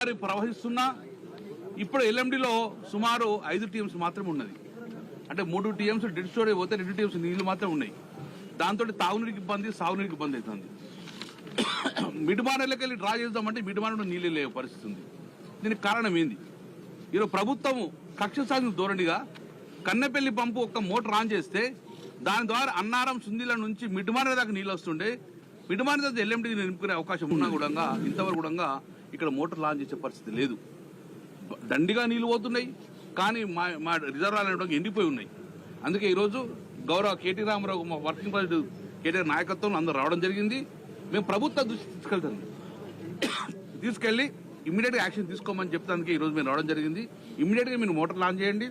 ప్రవహిస్తున్నా ఇప్పుడు ఎల్ఎండిలో సుమారు 5 టీమ్స్ మాత్రమే ఉన్నది. అంటే 3 టీఎంస్ డెడ్ స్టోరేజ్ పోతే 2 టీఎంస్ నీళ్లు మాత్రమే ఉన్నాయి. దాంతో తాగునీటికి ఇబ్బంది, సాగునీటికి ఇబ్బంది అవుతుంది. మిడ్మానర్లోకి వెళ్ళి డ్రా చేద్దామంటే మిడ్మానర్ నీళ్ళు లేవు పరిస్థితి ఉంది. దీనికి కారణం ఏంది? ఈరోజు ప్రభుత్వం కక్ష సాధించిన ధోరణిగా కన్నెపల్లి పంపు ఒక్క మోటార్ ఆన్ చేస్తే దాని ద్వారా అన్నారం సుందిల నుంచి మిడ్మానర్ దాకా నీళ్ళు వస్తుండే. మిడ్మానర్ దగ్గర ఎల్ఎండి నింపుకునే అవకాశం ఉన్నా కూడా ఇంతవరకు కూడా ఇక్కడ మోటార్ లాంచ్ చేసే పరిస్థితి లేదు. దండిగా నీళ్లు పోతున్నాయి, కానీ మా రిజర్వాయర్లు ఎండిపోయి ఉన్నాయి. అందుకే ఈరోజు గౌరవ కేటీ రామారావు మా వర్కింగ్ ప్రెసిడెంట్ కేటీఆర్ నాయకత్వంలో అందరూ రావడం జరిగింది. మేము ప్రభుత్వ దృష్టి తీసుకెళ్లి ఇమ్మీడియట్ గా యాక్షన్ తీసుకోమని చెప్తానికి ఈరోజు మేము రావడం జరిగింది. ఇమ్మీడియట్ గా మీరు మోటార్ లాంచ్ చేయండి,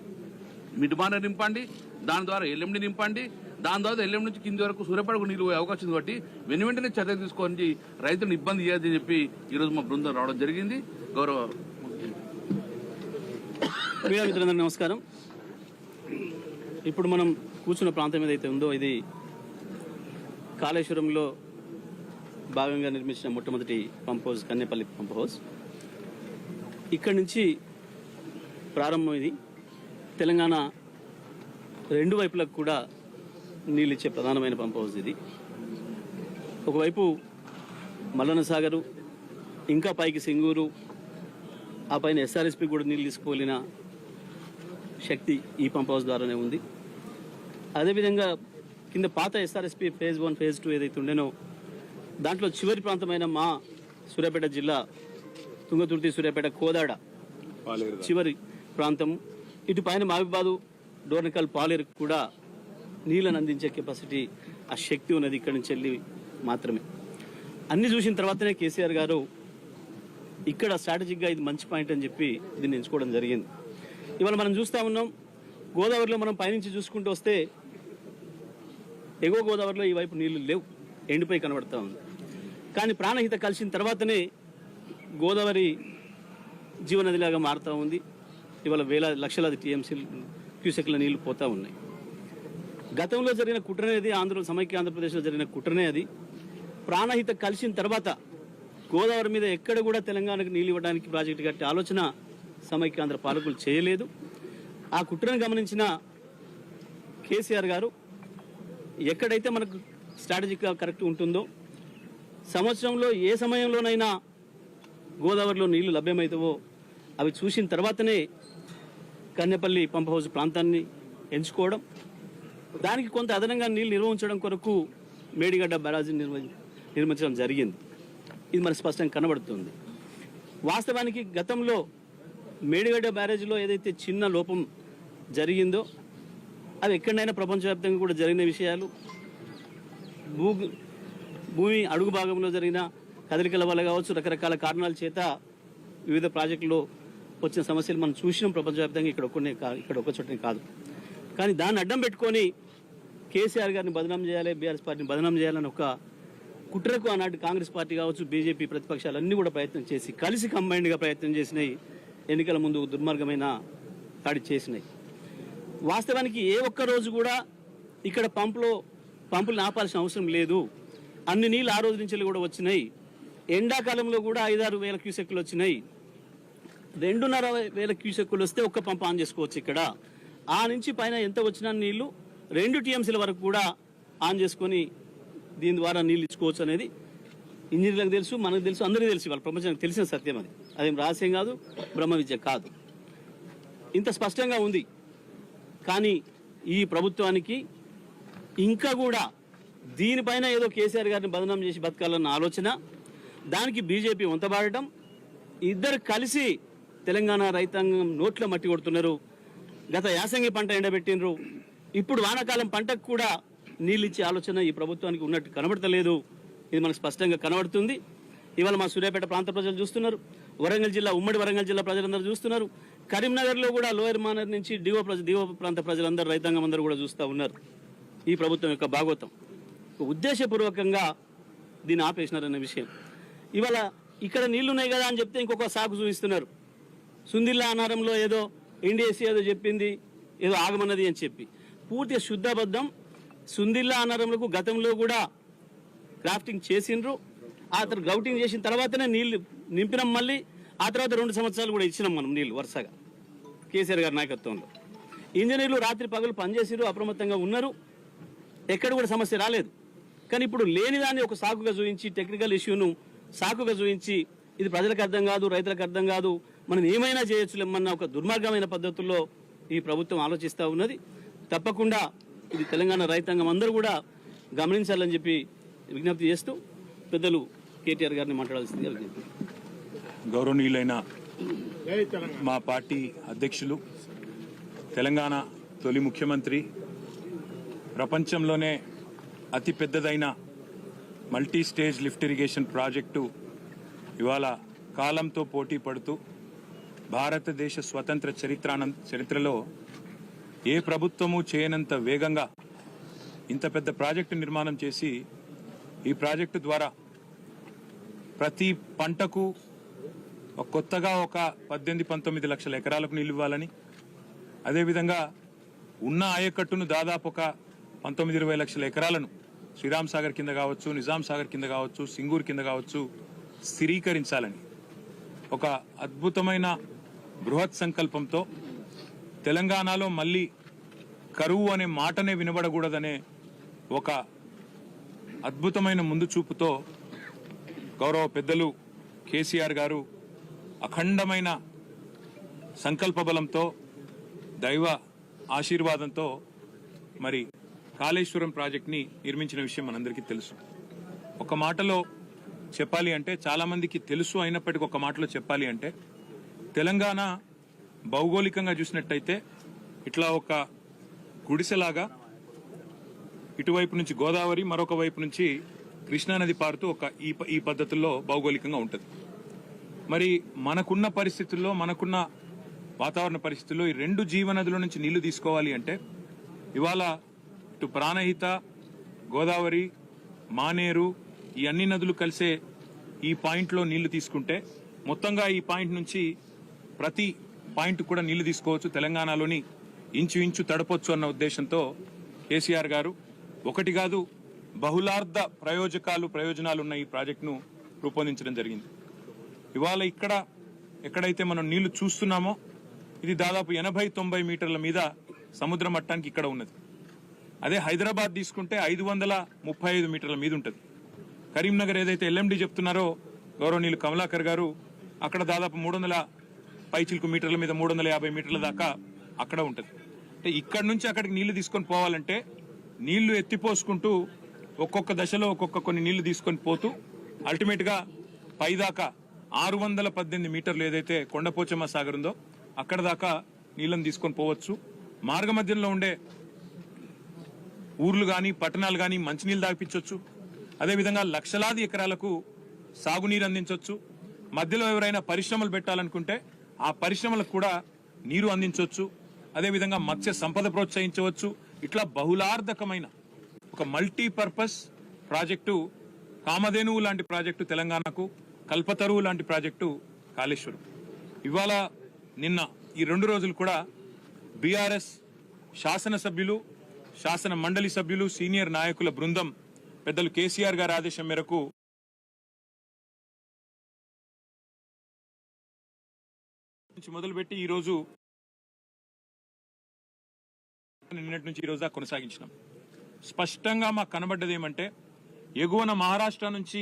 మిడ్మానర్ నింపండి, దాని ద్వారా ఎల్ఎండి నింపండి, దాని ద్వారా ఎల్ఎం నుంచి కింది వరకు సూర్యపడకు నీళ్ళు పోయే అవకాశం ఉంది. కాబట్టి వెంటనే చర్య తీసుకొని రైతులను ఇబ్బంది చేయదని చెప్పి ఈరోజు మా బృందం రావడం జరిగింది. గౌరవ మిత్రులందరూ నమస్కారం. ఇప్పుడు మనం కూర్చున్న ప్రాంతం ఏదైతే ఉందో ఇది కాళేశ్వరంలో భాగంగా నిర్మించిన మొట్టమొదటి pump house Kannepalli pump house. ఇక్కడి నుంచి ప్రారంభం. ఇది తెలంగాణ 2 వైపులకు కూడా నీళ్ళు ఇచ్చే ప్రధానమైన పంప్ హౌస్ ఇది. ఒకవైపు మల్లన్న సాగరు, ఇంకా పైకి సింగూరు, ఆ పైన ఎస్ఆర్ఎస్పి కూడా నీళ్ళు తీసుకోలేన శక్తి ఈ పంప్ హౌస్ ద్వారానే ఉంది. అదేవిధంగా కింద పాత ఎస్ఆర్ఎస్పి ఫేజ్ 1 ఫేజ్ 2 ఏదైతే ఉండేనో దాంట్లో చివరి ప్రాంతమైన మా సూర్యాపేట జిల్లా తుంగతుర్తి, సూర్యాపేట, కోదాడ చివరి ప్రాంతం, ఇటు పైన మహబూబాబాదు, డోర్నకల్, పాలేరు కూడా నీళ్ళను అందించే కెపాసిటీ, ఆ శక్తి ఉన్నది ఇక్కడి నుంచి వెళ్ళి మాత్రమే. అన్ని చూసిన తర్వాతనే కేసీఆర్ గారు ఇక్కడ స్ట్రాటజిక్గా ఇది మంచి పాయింట్ అని చెప్పి దీన్ని ఎంచుకోవడం జరిగింది. ఇవాళ మనం చూస్తూ ఉన్నాం, గోదావరిలో మనం పైనుంచి చూసుకుంటూ వస్తే ఎగువ గోదావరిలో ఈ వైపు నీళ్లు లేవు, ఎండిపోయి కనబడతా ఉంది. కానీ ప్రాణహిత కలిసిన తర్వాతనే గోదావరి జీవనదిలాగా మారుతూ ఉంది. ఇవాళ లక్షలాది టీఎంసీ క్యూసెక్ల నీళ్లు పోతూ ఉన్నాయి. గతంలో జరిగిన కుట్రనే అది, సమైక్య ఆంధ్రప్రదేశ్లో జరిగిన కుట్రనే అది. ప్రాణహిత కలిసిన తర్వాత గోదావరి మీద ఎక్కడ కూడా తెలంగాణకు నీళ్ళు ఇవ్వడానికి ప్రాజెక్టు కట్టే ఆలోచన సమైక్య ఆంధ్ర పాలకులు చేయలేదు. ఆ కుట్రను గమనించిన కేసీఆర్ గారు ఎక్కడైతే మనకు స్ట్రాటజిక్గా కరెక్ట్ ఉంటుందో, సంవత్సరంలో ఏ సమయంలోనైనా గోదావరిలో నీళ్లు లభ్యమవుతావో అవి చూసిన తర్వాతనే కన్నెపల్లి పంప్ హౌస్ ప్రాంతాన్ని ఎంచుకోవడం, దానికి కొంత అదనంగా నీళ్లు నిల్వ ఉంచడం కొరకు మేడిగడ్డ బ్యారాజీని నిర్మించడం జరిగింది. ఇది మనకు స్పష్టంగా కనబడుతుంది. వాస్తవానికి గతంలో మేడిగడ్డ బ్యారేజ్లో ఏదైతే చిన్న లోపం జరిగిందో అది ఎక్కడైనా ప్రపంచవ్యాప్తంగా కూడా జరిగిన విషయాలు. భూమి అడుగు భాగంలో జరిగిన కదలికల వల్ల కావచ్చు, రకరకాల కారణాల చేత వివిధ ప్రాజెక్టులో వచ్చిన సమస్యలు మనం చూసినాం ప్రపంచవ్యాప్తంగా. ఇక్కడ ఒక చోటనే కాదు. కానీ దాన్ని అడ్డం పెట్టుకొని కేసీఆర్ గారిని బదనాం చేయాలి, బీఆర్ఎస్ పార్టీని బదనాం చేయాలని ఒక కుట్రకు ఆనాటి కాంగ్రెస్ పార్టీ కావచ్చు, బీజేపీ ప్రతిపక్షాలన్నీ కూడా ప్రయత్నం చేసి కలిసి కంబైన్డ్గా ప్రయత్నం చేసినాయి. ఎన్నికల ముందు దుర్మార్గమైన దాడి చేసినాయి. వాస్తవానికి ఏ ఒక్క రోజు కూడా ఇక్కడ పంపులు ఆపాల్సిన అవసరం లేదు. అన్ని నీళ్ళు ఆ రోజు నుంచి కూడా వచ్చినాయి. ఎండాకాలంలో కూడా 5-6 వేల క్యూసెక్కులు వచ్చినాయి. 2,500 క్యూసెక్కులు వస్తే ఒక్క పంపు ఆన్ చేసుకోవచ్చు ఇక్కడ. ఆ నుంచి పైన ఎంత వచ్చినా నీళ్లు 2 టీఎంసీల వరకు కూడా ఆన్ చేసుకొని దీని ద్వారా నీళ్ళు ఇచ్చుకోవచ్చు అనేది ఇంజనీర్లకు తెలుసు, మనకు తెలుసు, అందరికీ తెలుసు. వాళ్ళ ప్రపంచానికి తెలిసిన సత్యం అది. అదేం రహస్యం కాదు, బ్రహ్మ విద్య కాదు. ఇంత స్పష్టంగా ఉంది. కానీ ఈ ప్రభుత్వానికి ఇంకా కూడా దీనిపైన ఏదో కేసీఆర్ గారిని బదనాం చేసి బతకాలన్న ఆలోచన, దానికి బీజేపీ వంతబాడటం, ఇద్దరు కలిసి తెలంగాణ రైతాంగం నోట్ల మట్టి కొడుతున్నారు. గత యాసంగి పంట ఎండబెట్టినరు, ఇప్పుడు వానాకాలం పంటకు కూడా నీళ్ళు ఇచ్చే ఆలోచన ఈ ప్రభుత్వానికి ఉన్నట్టు కనబడతలేదు. ఇది మనకు స్పష్టంగా కనబడుతుంది. ఇవాళ మా సూర్యాపేట ప్రాంత ప్రజలు చూస్తున్నారు, వరంగల్ జిల్లా, ఉమ్మడి వరంగల్ జిల్లా ప్రజలందరూ చూస్తున్నారు. కరీంనగర్లో కూడా లోయర్ మానర్ నుంచి దిగువ ప్రాంత ప్రజలందరూ, రైతాంగం అందరూ కూడా చూస్తూ ఉన్నారు ఈ ప్రభుత్వం యొక్క భాగోతం. ఉద్దేశపూర్వకంగా దీన్ని ఆపేసినారన్న విషయం. ఇవాళ ఇక్కడ నీళ్లున్నాయి కదా అని చెప్తే ఇంకొక సాగు చూపిస్తున్నారు. సుందిల్లా అనారంలో ఏదో ఇండియసి ఏదో చెప్పింది, ఏదో ఆగమన్నది అని చెప్పి పూర్తిగా శుద్ధబద్ధం. సుందిల్లా అనారంలకు గతంలో కూడా గ్రాఫ్టింగ్ చేసిండ్రు. ఆ తర్వాత గ్రౌటింగ్ చేసిన తర్వాతనే నీళ్లు నింపినాం. మళ్ళీ ఆ తర్వాత 2 సంవత్సరాలు కూడా ఇచ్చినాం మనం నీళ్లు వరుసగా కేసీఆర్ గారి నాయకత్వంలో. ఇంజనీర్లు రాత్రి పగలు పనిచేసిరు, అప్రమత్తంగా ఉన్నారు, ఎక్కడ కూడా సమస్య రాలేదు. కానీ ఇప్పుడు లేనిదాన్ని ఒక సాకుగా చూపించి, టెక్నికల్ ఇష్యూను సాకుగా చూపించి, ఇది ప్రజలకు అర్థం కాదు, రైతులకు అర్థం కాదు, మనం ఏమైనా చేయొచ్చులేమన్న ఒక దుర్మార్గమైన పద్ధతుల్లో ఈ ప్రభుత్వం ఆలోచిస్తూ ఉన్నది. తప్పకుండా ఇది తెలంగాణ రైతాంగం అందరూ కూడా గమనించాలని చెప్పి విజ్ఞప్తి చేస్తూ పెద్దలు కేటీఆర్ గారిని మాట్లాడాల్సిందిగా విజ్ఞప్తి. గౌరవనీయులైన మా పార్టీ అధ్యక్షులు, తెలంగాణ తొలి ముఖ్యమంత్రి, ప్రపంచంలోనే అతి పెద్దదైన multi stage lift irrigation project ఇవాళ కాలంతో పోటీ పడుతూ భారతదేశ స్వతంత్ర చరిత్రలో ఏ ప్రభుత్వము చేయనంత వేగంగా ఇంత పెద్ద ప్రాజెక్టు నిర్మాణం చేసి, ఈ ప్రాజెక్టు ద్వారా ప్రతి పంటకు కొత్తగా ఒక 18-19 లక్షల ఎకరాలకు నీళ్ళు ఇవ్వాలని, అదేవిధంగా ఉన్న ఆయకట్టును దాదాపు ఒక 19-20 లక్షల ఎకరాలను శ్రీరామ్ సాగర్ కింద కావచ్చు, నిజాం సాగర్ కింద కావచ్చు, సింగూర్ కింద కావచ్చు స్థిరీకరించాలని ఒక అద్భుతమైన బృహత్ సంకల్పంతో, తెలంగాణలో మళ్ళీ కరువు అనే మాటనే వినబడకూడదనే ఒక అద్భుతమైన ముందు చూపుతో గౌరవ పెద్దలు కేసీఆర్ గారు అఖండమైన సంకల్ప బలంతో, దైవ ఆశీర్వాదంతో మరి కాళేశ్వరం ప్రాజెక్ట్ని నిర్మించిన విషయం మనందరికీ తెలుసు. ఒక మాటలో చెప్పాలి అంటే, చాలామందికి తెలుసు అయినప్పటికీ ఒక మాటలో చెప్పాలి అంటే, తెలంగాణ భౌగోళికంగా చూసినట్టయితే ఇట్లా ఒక గుడిసెలాగా ఇటువైపు నుంచి గోదావరి, మరొక వైపు నుంచి కృష్ణానది పారుతూ ఒక ఈ పద్ధతుల్లో భౌగోళికంగా ఉంటుంది. మరి మనకున్న పరిస్థితుల్లో, మనకున్న వాతావరణ పరిస్థితుల్లో ఈ 2 జీవనదుల నుంచి నీళ్లు తీసుకోవాలి అంటే, ఇవాళ ఇటు ప్రాణహిత, గోదావరి, మానేరు ఈ అన్ని నదులు కలిసే ఈ పాయింట్లో నీళ్లు తీసుకుంటే మొత్తంగా ఈ పాయింట్ నుంచి ప్రతి పాయింట్ కూడా నీళ్లు తీసుకోవచ్చు, తెలంగాణలోని ఇంచు తడపొచ్చు అన్న ఉద్దేశంతో కేసీఆర్ గారు ఒకటి కాదు బహుళార్థ ప్రయోజనాలు ఉన్న ఈ ప్రాజెక్టును రూపొందించడం జరిగింది. ఇవాళ ఎక్కడైతే మనం నీళ్లు చూస్తున్నామో ఇది దాదాపు 80-90 మీటర్ల మీద సముద్ర మట్టానికి ఇక్కడ ఉన్నది. అదే హైదరాబాద్ తీసుకుంటే 535 మీటర్ల మీద ఉంటుంది. కరీంనగర్ ఏదైతే ఎల్ఎండి చెప్తున్నారో గౌరవనీయులు కమలాకర్ గారు, అక్కడ దాదాపు 300 పైచిల్కు మీటర్ల మీద 350 మీటర్ల దాకా అక్కడ ఉంటుంది. అంటే ఇక్కడ నుంచి అక్కడికి నీళ్లు తీసుకొని పోవాలంటే నీళ్లు ఎత్తిపోసుకుంటూ ఒక్కొక్క దశలో కొన్ని నీళ్లు తీసుకొని పోతూ అల్టిమేట్ గా పైదాకా 618 మీటర్లు ఏదైతే కొండపోచమ్మ సాగర్ ఉందో అక్కడ దాకా నీళ్లను తీసుకొని పోవచ్చు. మార్గ మధ్యంలో ఉండే ఊర్లు గాని, పట్టణాలు గాని మంచినీళ్ళు తాగిపించవచ్చు. అదేవిధంగా లక్షలాది ఎకరాలకు సాగునీరు అందించవచ్చు. మధ్యలో ఎవరైనా పరిశ్రమలు పెట్టాలనుకుంటే ఆ పరిశ్రమలకు కూడా నీరు అందించవచ్చు. అదేవిధంగా మత్స్య సంపద ప్రోత్సహించవచ్చు. ఇట్లా బహుళార్థకమైన ఒక మల్టీపర్పస్ ప్రాజెక్టు, కామధేనువు లాంటి ప్రాజెక్టు తెలంగాణకు, కల్పతరువు లాంటి ప్రాజెక్టు కాళేశ్వరం. ఇవాళ నిన్న ఈ 2 రోజులు కూడా బీఆర్ఎస్ శాసనసభ్యులు, శాసన మండలి సభ్యులు, సీనియర్ నాయకుల బృందం పెద్దలు కేసీఆర్ గారి ఆదేశం మేరకు మొదలుపెట్టి ఈ రోజు నిన్నటి నుంచి ఈ రోజు దాకా కొనసాగించినాం. స్పష్టంగా మాకు కనబడ్డది ఏమంటే, ఎగువన మహారాష్ట్ర నుంచి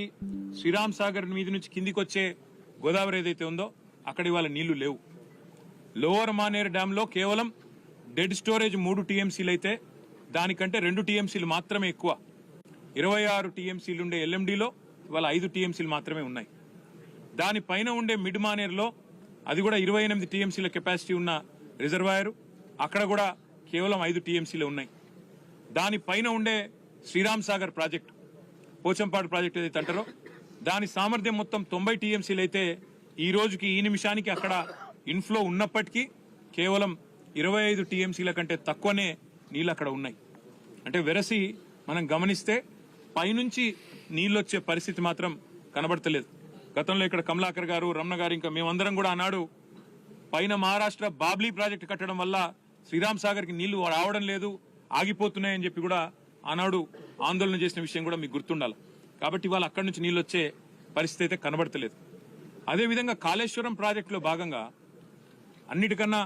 శ్రీరామ్ సాగర్ మీద నుంచి కిందికి వచ్చే గోదావరి ఏదైతే ఉందో అక్కడ ఇవాళ నీళ్లు లేవు. లోవర్ మానేర్ డ్యామ్ లో కేవలం డెడ్ స్టోరేజ్ 3 టీఎంసీలు అయితే దానికంటే 2 టీఎంసీలు మాత్రమే ఎక్కువ. 26 టీఎంసీలు ఉండే ఎల్ఎండిలో ఇవాళ 5 టీఎంసీలు మాత్రమే ఉన్నాయి. దానిపైన ఉండే మిడ్ మానేర్లో అది కూడా 28 టీఎంసీల కెపాసిటీ ఉన్న రిజర్వాయర్, అక్కడ కూడా కేవలం 5 టీఎంసీలే ఉన్నాయి. దానిపైన ఉండే శ్రీరామ్ సాగర్ ప్రాజెక్టు, పోచంపాడు ప్రాజెక్టు ఏదైతే అంటారో దాని సామర్థ్యం మొత్తం 90 టీఎంసీలు అయితే ఈ రోజుకి ఈ నిమిషానికి అక్కడ ఇన్ఫ్లో ఉన్నప్పటికీ కేవలం 25 టీఎంసీల కంటే తక్కువనే నీళ్ళు అక్కడ ఉన్నాయి. అంటే వెరసి మనం గమనిస్తే పైనుంచి నీళ్ళు వచ్చే పరిస్థితి మాత్రం కనబడతలేదు. గతంలో ఇక్కడ కమలాకర్ గారు, రమణ గారు, ఇంకా మేమందరం కూడా అన్నాడు పైన మహారాష్ట్ర బాబ్లీ ప్రాజెక్టు కట్టడం వల్ల శ్రీరామ్ సాగర్కి నీళ్లు రావడం లేదు, ఆగిపోతున్నాయని చెప్పి కూడా ఆనాడు ఆందోళన చేసిన విషయం కూడా మీకు గుర్తుండాలి. కాబట్టి ఇవాళ అక్కడి నుంచి నీళ్ళు వచ్చే పరిస్థితి అయితే కనబడతలేదు. అదేవిధంగా కాళేశ్వరం ప్రాజెక్టులో భాగంగా అన్నిటికన్నా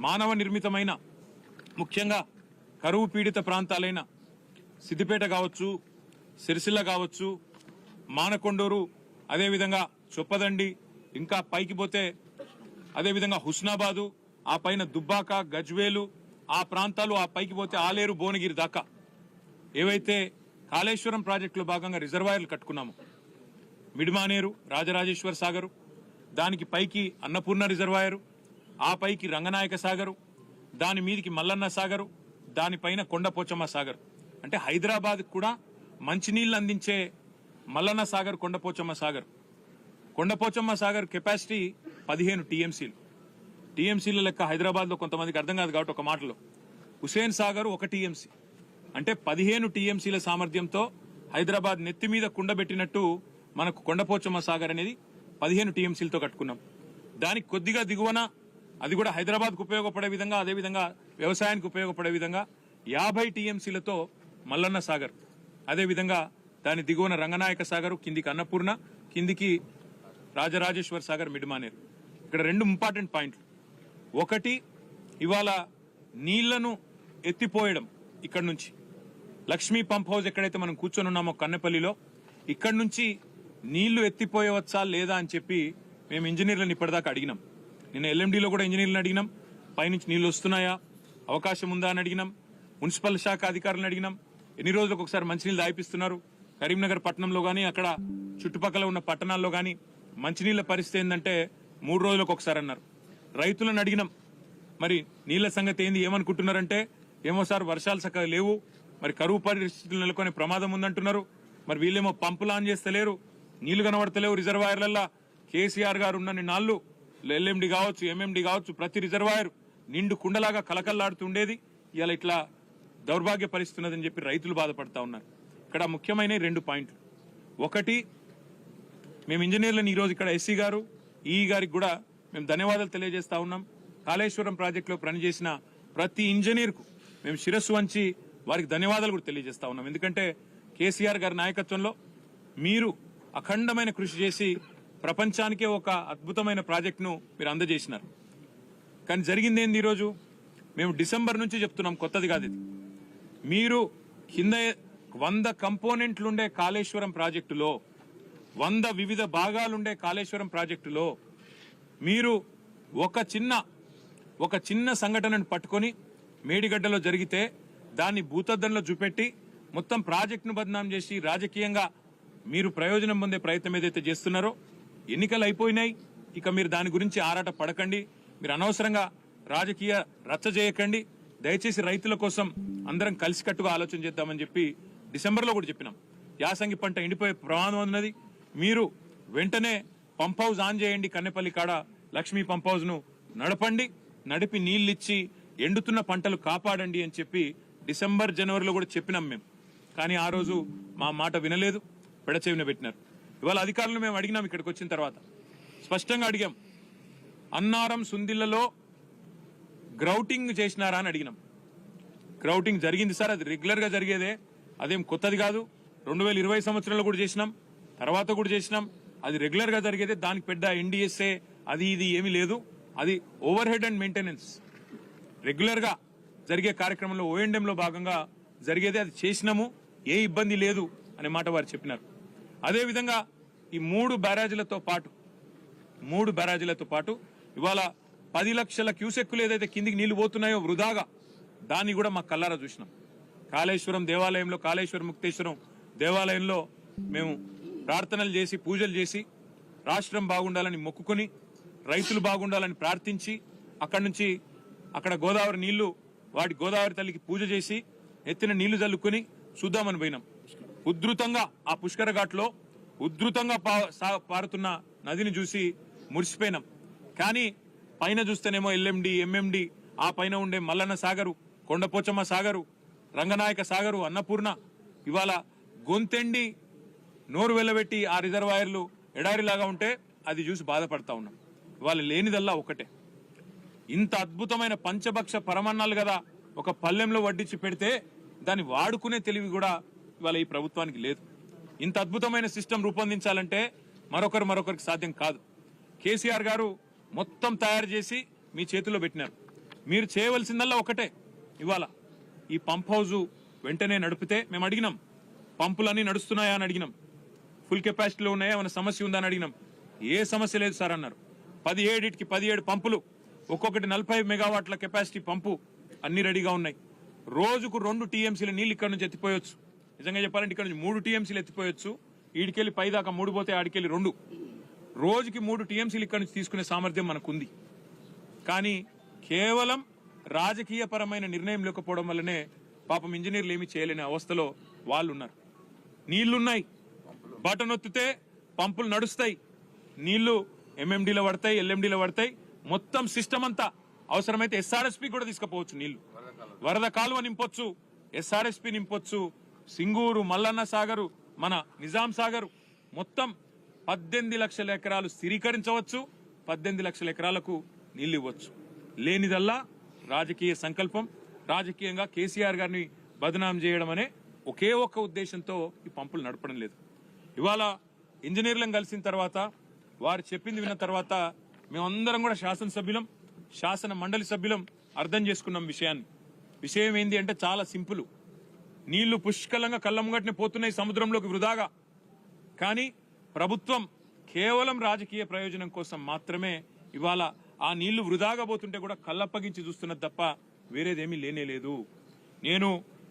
మానవ నిర్మితమైన ముఖ్యంగా కరువు పీడిత ప్రాంతాలైన సిద్దిపేట కావచ్చు, సిరిసిల్ల కావచ్చు, మానకొండూరు, అదేవిధంగా చొప్పదండి, ఇంకా పైకి పోతే అదేవిధంగా హుస్నాబాదు, ఆ పైన దుబ్బాక, గజ్వేలు, ఆ ప్రాంతాలు, ఆ పైకి పోతే ఆలేరు, భువనగిరి దాకా ఏవైతే కాళేశ్వరం ప్రాజెక్టులో భాగంగా రిజర్వాయర్లు కట్టుకున్నాము, మిడిమానేరు, రాజరాజేశ్వర సాగరు, దానికి పైకి అన్నపూర్ణ రిజర్వాయరు, ఆ పైకి రంగనాయక సాగరు, దాని మీదికి మల్లన్న సాగరు, దానిపైన కొండపోచమ్మ సాగర్. అంటే హైదరాబాద్ కూడా మంచినీళ్లు అందించే మల్లన్న సాగర్, కొండపోచమ్మ సాగర్. కొండపోచమ్మ సాగర్ కెపాసిటీ 15 టీఎంసీలు. టీఎంసీల లెక్క హైదరాబాద్లో కొంతమందికి అర్థం కాదు కాబట్టి ఒక మాటలో హుసేన్ సాగర్ 1 టీఎంసీ. అంటే 15 టీఎంసీల సామర్థ్యంతో హైదరాబాద్ నెత్తి మీద కుండబెట్టినట్టు మనకు కొండపోచమ్మ సాగర్ అనేది 15 టీఎంసీలతో కట్టుకున్నాం. దానికి కొద్దిగా దిగువన, అది కూడా హైదరాబాద్కు ఉపయోగపడే విధంగా, అదేవిధంగా వ్యవసాయానికి ఉపయోగపడే విధంగా 50 టీఎంసీలతో మల్లన్న సాగర్, అదేవిధంగా దాని దిగువన రంగనాయక సాగరు, కిందికి అన్నపూర్ణ, కిందికి రాజరాజేశ్వర సాగర్, మిడిమానేరు. ఇక్కడ 2 ఇంపార్టెంట్ పాయింట్లు. ఒకటి, ఇవాళ నీళ్లను ఎత్తిపోయడం. ఇక్కడ నుంచి లక్ష్మీ పంప్ హౌస్ ఎక్కడైతే మనం కూర్చొని ఉన్నామో కన్నెపల్లిలో, ఇక్కడి నుంచి నీళ్లు ఎత్తిపోయవచ్చా లేదా అని చెప్పి మేము ఇంజనీర్లను ఇప్పటిదాకా అడిగినాం. నిన్న ఎల్ఎండిలో కూడా ఇంజనీర్లను అడిగినాం, పైనుంచి నీళ్లు వస్తున్నాయా, అవకాశం ఉందా అని అడిగినాం. మున్సిపల్ శాఖ అధికారులను అడిగినాం, ఎన్ని రోజులకు ఒకసారి మంచినీళ్ళు దాయిపిస్తున్నారు. కరీంనగర్ పట్టణంలో కానీ అక్కడ చుట్టుపక్కల ఉన్న పట్టణాల్లో కానీ మంచినీళ్ల పరిస్థితి ఏంటంటే 3 రోజులకు ఒకసారి అన్నారు. రైతులను అడిగినాం, మరి నీళ్ల సంగతి ఏంది, ఏమనుకుంటున్నారంటే ఏమో సార్ వర్షాలు చక్కగా లేవు, మరి కరువు పరిస్థితులు నెలకొనే ప్రమాదం ఉందంటున్నారు. మరి వీళ్ళేమో పంపులు ఆన్ చేస్తలేరు, నీళ్లు కనబడతలేవు రిజర్వాయర్లల్లా. కేసీఆర్ గారు ఉన్న నాళ్ళు ఎల్ఎండి కావచ్చు, ఎంఎండి కావచ్చు, ప్రతి రిజర్వాయర్ నిండు కుండలాగా కలకల్లాడుతుండేది. ఇవాళ ఇట్లా దౌర్భాగ్య పరిస్థితి ఉన్నదని చెప్పి రైతులు బాధపడతా ఉన్నారు. ఇక్కడ ముఖ్యమైన 2 పాయింట్లు. ఒకటి, మేము ఇంజనీర్లను ఈరోజు ఇక్కడ ఎస్సీ గారు, ఈఈ గారికి కూడా మేము ధన్యవాదాలు తెలియజేస్తా ఉన్నాం. కాళేశ్వరం ప్రాజెక్టులో పనిచేసిన ప్రతి ఇంజనీర్కు మేము శిరస్సు వంచి వారికి ధన్యవాదాలు కూడా తెలియజేస్తా ఉన్నాం. ఎందుకంటే కేసీఆర్ గారి నాయకత్వంలో మీరు అఖండమైన కృషి చేసి ప్రపంచానికే ఒక అద్భుతమైన ప్రాజెక్టును మీరు అందజేసినారు. కానీ జరిగింది ఏంది, ఈరోజు మేము డిసెంబర్ నుంచి చెప్తున్నాం, కొత్తది కాదు ఇది. మీరు కింద 100 కంపోనెంట్లుండే కాళేశ్వరం ప్రాజెక్టులో, 100 వివిధ భాగాలుండే కాళేశ్వరం ప్రాజెక్టులో మీరు ఒక చిన్న సంఘటనను పట్టుకొని మేడిగడ్డలో జరిగితే దాన్ని భూతద్దంలో చూపెట్టి మొత్తం ప్రాజెక్టును బదనాం చేసి రాజకీయంగా మీరు ప్రయోజనం పొందే ప్రయత్నం ఏదైతే చేస్తున్నారో, ఎన్నికలు అయిపోయినాయి, ఇక మీరు దాని గురించి ఆరాట పడకండి, మీరు అనవసరంగా రాజకీయ రచ్చ చేయకండి, దయచేసి రైతుల కోసం అందరం కలిసికట్టుగా ఆలోచన చేద్దామని చెప్పి డిసెంబర్లో కూడా చెప్పినాం. యాసంగి పంట ఎండిపోయే ప్రమాదం ఉన్నది, మీరు వెంటనే పంప్ హౌస్ ఆన్ చేయండి, కన్నెపల్లి కాడ లక్ష్మీ పంప్ హౌస్ ను నడపండి, నడిపి నీళ్ళిచ్చి ఎండుతున్న పంటలు కాపాడండి అని చెప్పి డిసెంబర్, జనవరిలో కూడా చెప్పినాం మేము. కానీ ఆ రోజు మా మాట వినలేదు, పెడచెవిన పెట్టినారు. ఇవాళ అధికారులు మేము అడిగినాం, ఇక్కడికి వచ్చిన తర్వాత స్పష్టంగా అడిగాం, అన్నారం, సుందిళ్లలో గ్రౌటింగ్ చేసినారా అని అడిగినాం. గ్రౌటింగ్ జరిగింది సార్, అది రెగ్యులర్ గా జరిగేదే, అదేం కొత్తది కాదు. 2020 సంవత్సరంలో కూడా చేసినాం, తర్వాత కూడా చేసినాం, అది రెగ్యులర్ గా జరిగేదే. దానికి పెద్ద ఎన్డీఎస్ఏ అది ఇది ఏమీ లేదు, అది over head and maintenance regular గా జరిగే కార్యక్రమంలో ONDM లో భాగంగా జరిగేదే, అది చేసినాము, ఏ ఇబ్బంది లేదు అనే మాట వారు చెప్పినారు. అదేవిధంగా ఈ 3 బ్యారేజీలతో పాటు ఇవాళ 10 లక్షల క్యూసెక్కులు ఏదైతే కిందికి నీళ్లు పోతున్నాయో వృధాగా, దాన్ని కూడా మా కల్లారా చూసినాం. కాళేశ్వరం దేవాలయంలో, కాళేశ్వరం ముక్తేశ్వరం దేవాలయంలో మేము ప్రార్థనలు చేసి, పూజలు చేసి, రాష్ట్రం బాగుండాలని మొక్కుకొని, రైతులు బాగుండాలని ప్రార్థించి, అక్కడి నుంచి అక్కడ గోదావరి నీళ్లు, వాటి గోదావరి తల్లికి పూజ చేసి, ఎత్తిన నీళ్లు చల్లుకొని చూద్దామని పోయినాం. ఉధృతంగా ఆ పుష్కర ఘాట్లో ఉధృతంగా పారుతున్న నదిని చూసి మురిసిపోయినాం. కానీ పైన చూస్తేనేమో ఎల్ఎండి, ఎంఎండి, ఆ పైన ఉండే మల్లన్న సాగరు, కొండపోచమ్మ సాగరు, రంగనాయక సాగరు, అన్నపూర్ణ, ఇవాళ గొంతెండి నోరు వెళ్ళబెట్టి ఆ రిజర్వాయర్లు ఎడారిలాగా ఉంటే అది చూసి బాధపడతా ఉన్నాం. ఇవాళ లేనిదల్లా ఒకటే, ఇంత అద్భుతమైన పంచభక్ష పరమన్నాలు కదా ఒక పల్లెంలో వడ్డించి పెడితే దాన్ని వాడుకునే తెలివి కూడా ఇవాళ ఈ ప్రభుత్వానికి లేదు. ఇంత అద్భుతమైన సిస్టమ్ రూపొందించాలంటే మరొకరికి సాధ్యం కాదు. కేసీఆర్ గారు మొత్తం తయారు చేసి మీ చేతిలో పెట్టినారు. మీరు చేయవలసిందల్లా ఒకటే, ఇవాళ ఈ పంప్ హౌజు వెంటనే నడిపితే మేము అడిగినాం, పంపులన్నీ నడుస్తున్నాయా అని అడిగినాం, ఫుల్ కెపాసిటీలో ఉన్నాయా, ఏమైనా సమస్య ఉందా అని అడిగినాం. ఏ సమస్య లేదు సార్ అన్నారు. 17 పంపులు, ఒక్కొక్కటి 40 మెగావాట్ల కెపాసిటీ పంపు అన్ని రెడీగా ఉన్నాయి. రోజుకు 2 టీఎంసీల నీళ్ళు ఇక్కడ నుంచి ఎత్తిపోయొచ్చు. నిజంగా చెప్పాలంటే ఇక్కడ నుంచి 3 టీఎంసీలు ఎత్తిపోయొచ్చు. ఈడికెళ్ళి పైదాకా 3 పోతే ఆడికెళ్ళి 2, రోజుకి 3 టీఎంసీలు ఇక్కడ నుంచి తీసుకునే సామర్థ్యం మనకుంది. కానీ కేవలం రాజకీయపరమైన నిర్ణయం లేకపోవడం వల్లనే పాపం ఇంజనీర్లు ఏమీ చేయలేని అవస్థలో వాళ్ళు ఉన్నారు. నీళ్లున్నాయి, బటన్ ఒత్తితే పంపులు నడుస్తాయి, నీళ్లు ఎంఎండీలో పడతాయి, ఎల్ఎండీలో పడతాయి, మొత్తం సిస్టమ్ అంతా. అవసరమైతే ఎస్ఆర్ఎస్పీ కూడా తీసుకుపోవచ్చు, నీళ్లు వరద కాలువ నింపొచ్చు, ఎస్ఆర్ఎస్పీ నింపొచ్చు, సింగూరు, మల్లన్న సాగరు, మన నిజాం సాగరు, మొత్తం 18 లక్షల ఎకరాలు స్థిరీకరించవచ్చు, 18 లక్షల ఎకరాలకు నీళ్లు ఇవ్వచ్చు. లేనిదల్లా రాజకీయ సంకల్పం, రాజకీయంగా కేసీఆర్ గారిని బదనాం చేయడం అనే ఒకే ఒక్క ఉద్దేశంతో ఈ పంపులు నడపడం లేదు. ఇవాళ ఇంజనీర్లను కలిసిన తర్వాత, వారు చెప్పింది విన్న తర్వాత మేమందరం కూడా శాసనసభ్యులం, శాసన మండలి సభ్యులం అర్థం చేసుకున్నాం విషయాన్ని. విషయం ఏంది అంటే చాలా సింపుల్. నీళ్లు పుష్కలంగా కళ్ళముగట్నే పోతున్నాయి సముద్రంలోకి వృధాగా. కానీ ప్రభుత్వం కేవలం రాజకీయ ప్రయోజనం కోసం మాత్రమే ఇవాళ ఆ నీళ్లు వృధాగా పోతుంటే కూడా కళ్ళప్పగించి చూస్తున్నది తప్ప వేరేదేమీ లేనేలేదు. నేను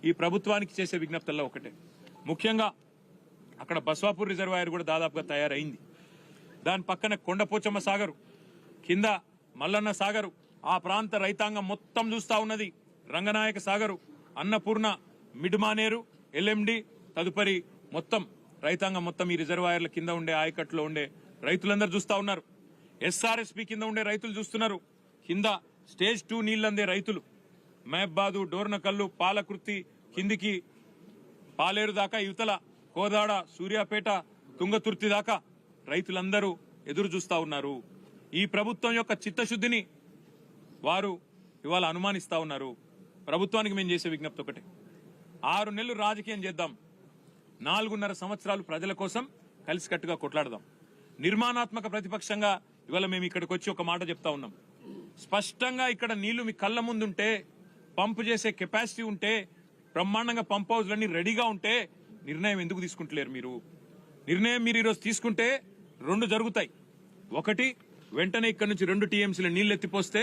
ఈ ప్రభుత్వానికి చేసే విజ్ఞప్తుల్లో ఒకటే, ముఖ్యంగా అక్కడ బస్వాపూర్ రిజర్వాయర్ కూడా దాదాపుగా తయారైంది. దాని పక్కన కొండపోచమ్మ సాగరు, కింద మల్లన్న సాగరు, ఆ ప్రాంత రైతాంగం మొత్తం చూస్తా ఉన్నది. రంగనాయక సాగరు, అన్నపూర్ణ, మిడ్మానేరు, ఎల్ఎండి, తదుపరి మొత్తం రైతాంగం మొత్తం ఈ రిజర్వాయర్ల కింద ఉండే ఆయకట్లో ఉండే రైతులందరూ చూస్తా ఉన్నారు. ఎస్ఆర్ఎస్పీ కింద ఉండే రైతులు చూస్తున్నారు. కింద స్టేజ్ 2 నీళ్లందే రైతులు, మహబాదు, డోర్నకల్లు, పాలకృతి కిందికి పాలేరు దాకా, యువతల కోదాడ, సూర్యాపేట, తుంగతుర్తి దాకా రైతులందరూ ఎదురు చూస్తా ఉన్నారు. ఈ ప్రభుత్వం యొక్క చిత్తశుద్ధిని వారు ఇవాళ అనుమానిస్తా ఉన్నారు. ప్రభుత్వానికి మేము చేసే విజ్ఞప్తి ఒకటే, 6 నెలలు రాజకీయం చేద్దాం, 4.5 సంవత్సరాలు ప్రజల కోసం కలిసికట్టుగా కొట్లాడదాం. నిర్మాణాత్మక ప్రతిపక్షంగా ఇవాళ మేము ఇక్కడికి వచ్చి ఒక మాట చెప్తా ఉన్నాం. స్పష్టంగా ఇక్కడ నీళ్లు మీ కళ్ళ ముందుంటే, పంపు చేసే కెపాసిటీ ఉంటే, బ్రహ్మాండంగా పంప్ హౌస్లన్నీ రెడీగా ఉంటే నిర్ణయం ఎందుకు తీసుకుంటలేరు మీరు? నిర్ణయం మీరు ఈరోజు తీసుకుంటే 2 జరుగుతాయి. ఒకటి, వెంటనే ఇక్కడ నుంచి 2 టీఎంసీల నీళ్లు ఎత్తిపోస్తే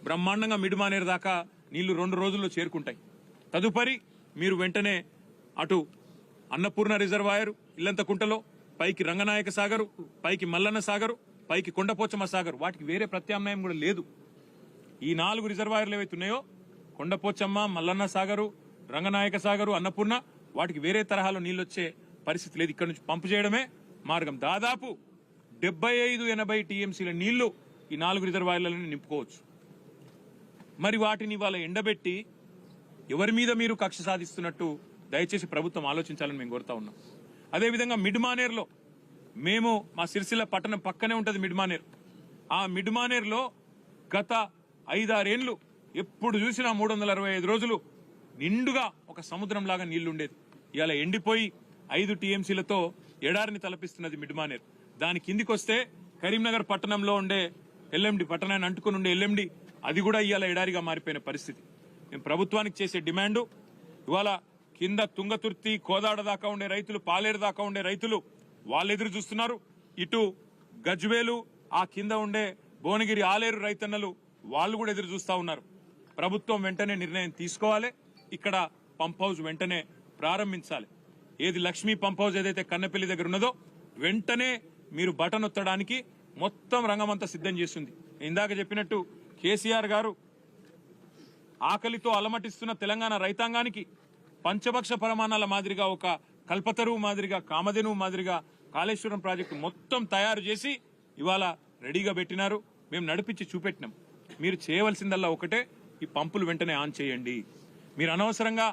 బ్రహ్మాండంగా మిడ్మానేరు దాకా నీళ్లు 2 రోజుల్లో చేరుకుంటాయి. తదుపరి మీరు వెంటనే అటు అన్నపూర్ణ రిజర్వాయర్, ఇల్లంతకుంటలో, పైకి రంగనాయక సాగరు, పైకి మల్లన్న సాగరు, పైకి కొండపోచమ్మ సాగరు, వాటికి వేరే ప్రత్యామ్నాయం కూడా లేదు. ఈ 4 రిజర్వాయర్లు ఏవైతే ఉన్నాయో, కొండపోచమ్మ, మల్లన్న సాగరు, రంగనాయక సాగరు, అన్నపూర్ణ, వాటికి వేరే తరహాలో నీళ్ళు వచ్చే పరిస్థితి లేదు. ఇక్కడ నుంచి పంపు చేయడమే మార్గం. దాదాపు 75-80 టీఎంసీల నీళ్లు ఈ 4 రిజర్వాయర్లను నింపుకోవచ్చు. మరి వాటిని ఇవాళ ఎండబెట్టి ఎవరి మీద మీరు కక్ష సాధిస్తున్నట్టు దయచేసి ప్రభుత్వం ఆలోచించాలని మేము కోరుతా ఉన్నాం. అదేవిధంగా మిడ్మానేర్లో మేము, మా సిరిసిల్ల పట్టణం పక్కనే ఉంటుంది మిడ్మానేర్. ఆ మిడ్మానేర్లో గత 5-6 ఏళ్లు ఎప్పుడు చూసినా 365 రోజులు నిండుగా ఒక సముద్రం లాగా నీళ్లుండేది. ఇవాళ ఎండిపోయి 5 టీఎంసీలతో ఎడారిని తలపిస్తున్నది మిడ్మానేర్. దాని కిందికి వస్తే కరీంనగర్ పట్టణంలో ఉండే ఎల్ఎండి, పట్టణాన్ని అంటుకుని ఉండే ఎల్ఎండి, అది కూడా ఇవాళ ఎడారిగా మారిపోయిన పరిస్థితి. మేము ప్రభుత్వానికి చేసే డిమాండు, ఇవాళ కింద తుంగతుర్తి, కోదాడ దాకా ఉండే రైతులు, పాలేరు దాకా ఉండే రైతులు వాళ్ళు ఎదురు చూస్తున్నారు. ఇటు గజ్వేలు, ఆ కింద ఉండే భువనగిరి, ఆలేరు రైతన్నలు వాళ్ళు కూడా ఎదురు చూస్తా ఉన్నారు. ప్రభుత్వం వెంటనే నిర్ణయం తీసుకోవాలి. ఇక్కడ పంప్ హౌస్ వెంటనే ప్రారంభించాలి. ఏది లక్ష్మీ పంప్ హౌస్ ఏదైతే కన్నపల్లి దగ్గర ఉన్నదో, వెంటనే మీరు బటన్ ఒత్తడానికి మొత్తం రంగమంతా సిద్ధం చేస్తుంది. ఇందాక చెప్పినట్టు కేసీఆర్ గారు ఆకలితో అలమటిస్తున్న తెలంగాణ రైతాంగానికి పంచభక్ష ప్రమాణాల మాదిరిగా, ఒక కల్పతరువు మాదిరిగా, కామధేనువు మాదిరిగా కాళేశ్వరం ప్రాజెక్టు మొత్తం తయారు చేసి ఇవాళ రెడీగా పెట్టినారు. మేము నడిపించి చూపెట్టినాం. మీరు చేయవలసిందల్లా ఒకటే, ఈ పంపులు వెంటనే ఆన్ చేయండి. మీరు అనవసరంగా